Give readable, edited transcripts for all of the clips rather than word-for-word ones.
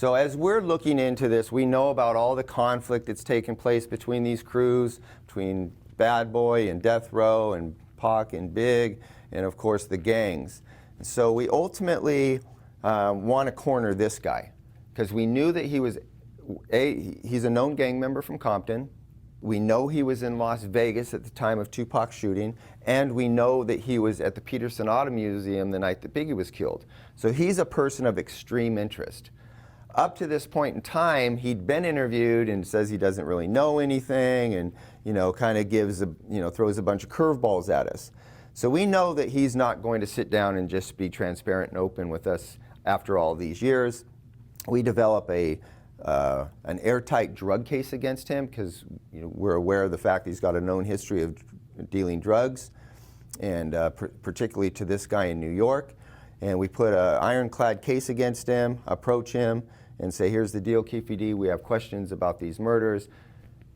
So as we're looking into this, we know about all the conflict that's taken place between these crews, between Bad Boy and Death Row and Pac and Big, and of course the gangs. And so we ultimately want to corner this guy, because we knew that he's a known gang member from Compton. We know he was in Las Vegas at the time of Tupac's shooting, and we know that he was at the Peterson Auto Museum the night that Biggie was killed. So he's a person of extreme interest. Up to this point in time, he'd been interviewed and says he doesn't really know anything, and kind of gives throws a bunch of curveballs at us. So we know that he's not going to sit down and just be transparent and open with us after all these years. We develop an airtight drug case against him, because we're aware of the fact that he's got a known history of dealing drugs, and particularly to this guy in New York. And we put an ironclad case against him, approach him, and say, here's the deal, Keefe D, we have questions about these murders.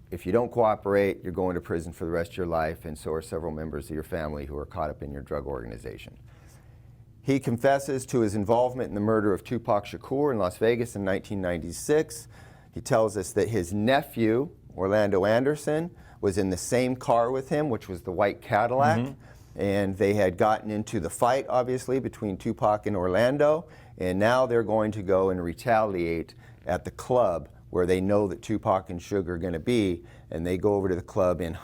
If you don't cooperate, you're going to prison for the rest of your life, and so are several members of your family who are caught up in your drug organization. He confesses to his involvement in the murder of Tupac Shakur in Las Vegas in 1996. He tells us that his nephew, Orlando Anderson, was in the same car with him, which was the white Cadillac. And they had gotten into the fight, obviously, between Tupac and Orlando, and now they're going to go and retaliate at the club where they know that Tupac and Suge are going to be, and they go over to the club and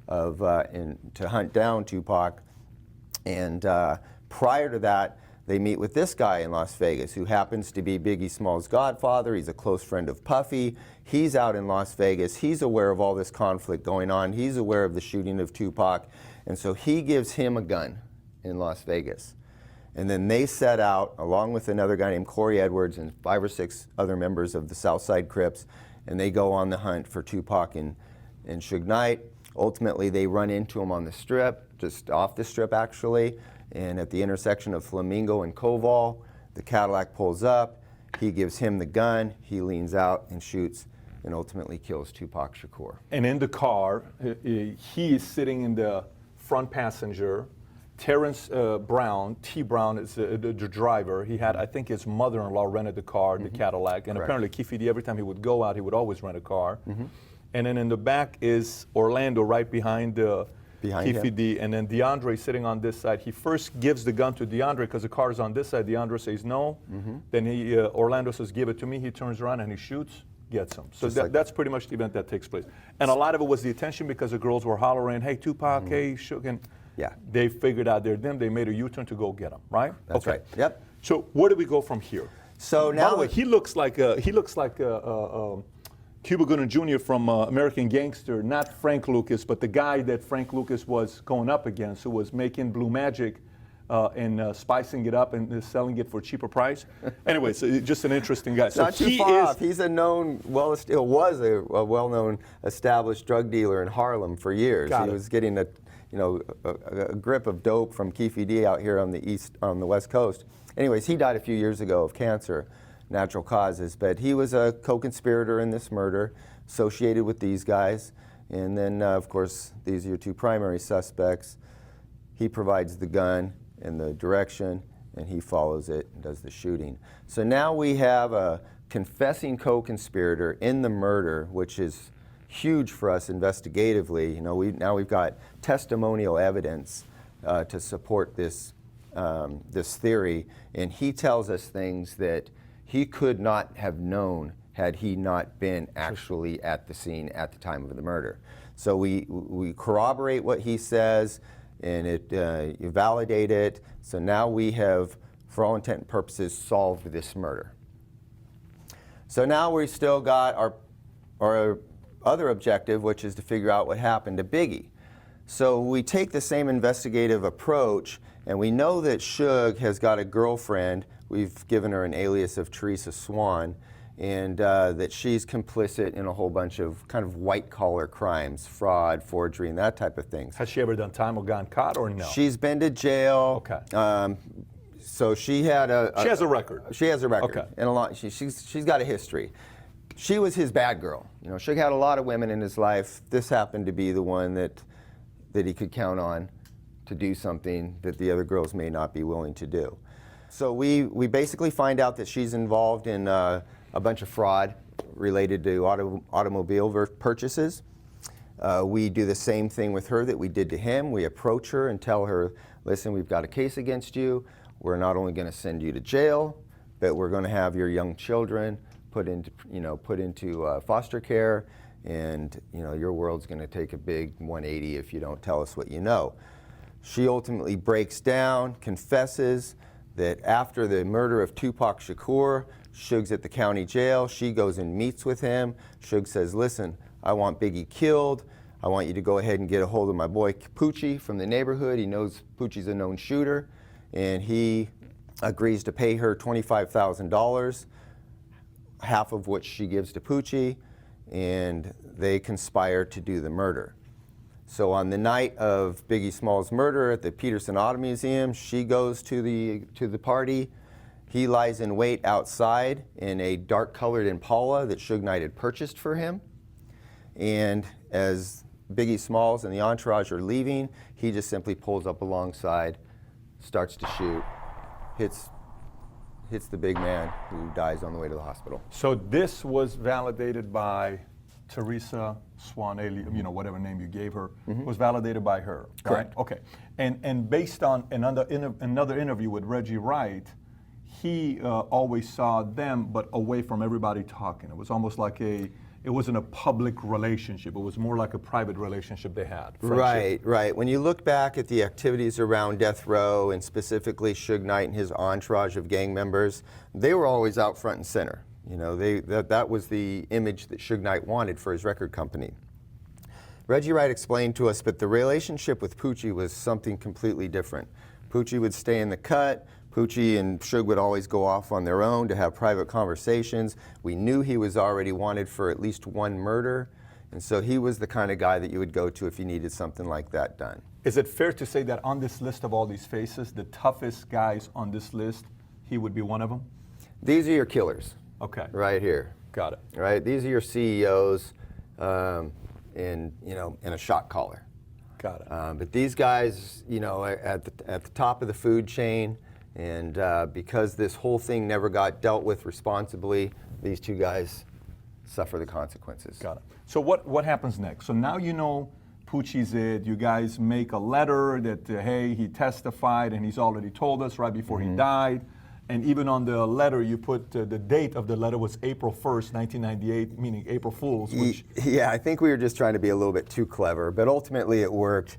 to hunt down Tupac. And prior to that, they meet with this guy in Las Vegas, who happens to be Biggie Smalls' godfather. He's a close friend of Puffy. He's out in Las Vegas. He's aware of all this conflict going on. He's aware of the shooting of Tupac. And so he gives him a gun in Las Vegas. And then they set out, along with another guy named Corey Edwards and 5 or 6 other members of the Southside Crips, and they go on the hunt for Tupac and Suge Knight. Ultimately, they run into him on the Strip, just off the Strip actually, and at the intersection of Flamingo and Koval, the Cadillac pulls up, he gives him the gun, he leans out and shoots, and ultimately kills Tupac Shakur. And in the car, he is sitting in the front passenger. Terrence Brown, T. Brown, is the driver. He had, I think his mother-in-law rented the car, the Cadillac, and apparently Keefe D, every time he would go out, he would always rent a car. And then in the back is Orlando right behind Keefe D, and then DeAndre sitting on this side. He first gives the gun to DeAndre because the car is on this side. DeAndre says no. Then Orlando says, give it to me. He turns around and he shoots, gets him. So that's pretty much the event that takes place. And a lot of it was the attention because the girls were hollering, hey, Tupac, hey, Suge, and they figured out they're them. They made a U-turn to go get him, right? That's right. Yep. So where do we go from here? So now, by the way, he looks like Cuba Gooding Jr. from American Gangster, not Frank Lucas, but the guy that Frank Lucas was going up against, who was making Blue Magic and spicing it up and selling it for a cheaper price. Anyway, so just an interesting guy. So not too far off. He's a known, was a well-known established drug dealer in Harlem for years. He was getting a grip of dope from Keefe D out here on the West Coast. Anyways, he died a few years ago of cancer, natural causes, but he was a co-conspirator in this murder, associated with these guys. And then, of course, these are your 2 primary suspects. He provides the gun and the direction, and he follows it and does the shooting. So now we have a confessing co-conspirator in the murder, which is huge for us investigatively. Now we've got testimonial evidence to support this theory, and he tells us things that he could not have known had he not been actually at the scene at the time of the murder. So we corroborate what he says, and you validate it. So now we have, for all intent and purposes, solved this murder. So now we still got our other objective, which is to figure out what happened to Biggie. So we take the same investigative approach, and we know that Suge has got a girlfriend. We've given her an alias of Teresa Swan, and that she's complicit in a whole bunch of kind of white-collar crimes, fraud, forgery, and that type of things. Has she ever done time or gone caught, or no? She's been to jail. Okay. So she had she has a record. She has a record. Okay. And she's got a history. She was his bad girl. Suge had a lot of women in his life. This happened to be the one that he could count on to do something that the other girls may not be willing to do. So we basically find out that she's involved in a bunch of fraud related to automobile purchases. We do the same thing with her that we did to him. We approach her and tell her, listen, we've got a case against you. We're not only going to send you to jail, but we're going to have your young children put into foster care, and your world's going to take a big 180 if you don't tell us what you know. She ultimately breaks down, confesses that after the murder of Tupac Shakur, Suge's at the county jail. She goes and meets with him. Suge says, listen, I want Biggie killed. I want you to go ahead and get a hold of my boy Poochie from the neighborhood. He knows Poochie's a known shooter, and he agrees to pay her $25,000, half of which she gives to Poochie, and they conspire to do the murder. So on the night of Biggie Small's murder at the Peterson Auto Museum, she goes to the party. He lies in wait outside in a dark-colored Impala that Suge Knight had purchased for him. And as Biggie Smalls and the entourage are leaving, he just simply pulls up alongside, starts to shoot, hits the big man, who dies on the way to the hospital. So this was validated by Teresa Swanelli, whatever name you gave her, was validated by her. Correct. Right? Okay. And based on another interview with Reggie Wright, he always saw them, but away from everybody talking. It was almost like it wasn't a public relationship. It was more like a private relationship they had. Friendship. Right. When you look back at the activities around Death Row, and specifically Suge Knight and his entourage of gang members, they were always out front and center. That was the image that Suge Knight wanted for his record company. Reggie Wright explained to us, but the relationship with Poochie was something completely different. Poochie would stay in the cut. Poochie and Suge would always go off on their own to have private conversations. We knew he was already wanted for at least one murder, and so he was the kind of guy that you would go to if you needed something like that done. Is it fair to say that on this list of all these faces, the toughest guys on this list, he would be one of them? These are your killers. Okay. Right here. Got it. Right? These are your CEOs in a shot caller. Got it. But these guys, are at the top of the food chain, and because this whole thing never got dealt with responsibly, these two guys suffer the consequences. Got it. So what happens next? So now Poochie's it. You guys make a letter that, hey, he testified and he's already told us right before he died. And even on the letter, you put the date of the letter was April 1st, 1998, meaning April Fool's. Yeah, I think we were just trying to be a little bit too clever, but ultimately it worked.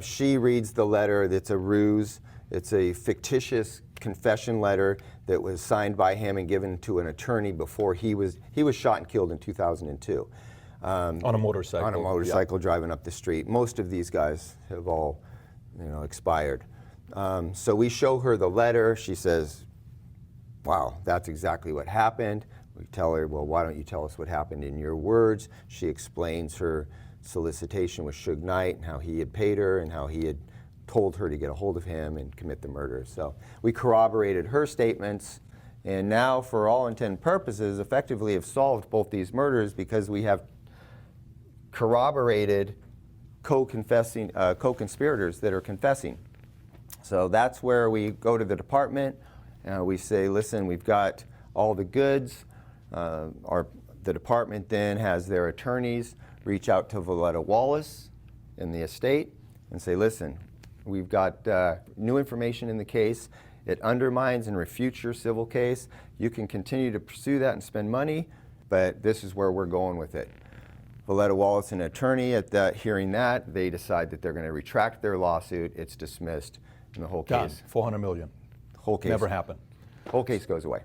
She reads the letter that's a ruse. It's a fictitious confession letter that was signed by him and given to an attorney before he was shot and killed in 2002. On a motorcycle. On a motorcycle, driving up the street. Most of these guys have all, expired. So we show her the letter. She says, wow, that's exactly what happened. We tell her, well, why don't you tell us what happened in your words? She explains her solicitation with Suge Knight and how he had paid her and how he had told her to get a hold of him and commit the murder. So we corroborated her statements, and now, for all intent and purposes, effectively have solved both these murders because we have corroborated co-conspirators that are confessing. So that's where we go to the department. We say, listen, we've got all the goods. The department then has their attorneys reach out to Valletta Wallace in the estate and say, listen, we've got new information in the case. It undermines and refutes your civil case. You can continue to pursue that and spend money, but this is where we're going with it. Valletta Wallace, an attorney, hearing that, they decide that they're going to retract their lawsuit. It's dismissed, and the whole case. Done. $400 million. Whole case. Never happened. Whole case goes away.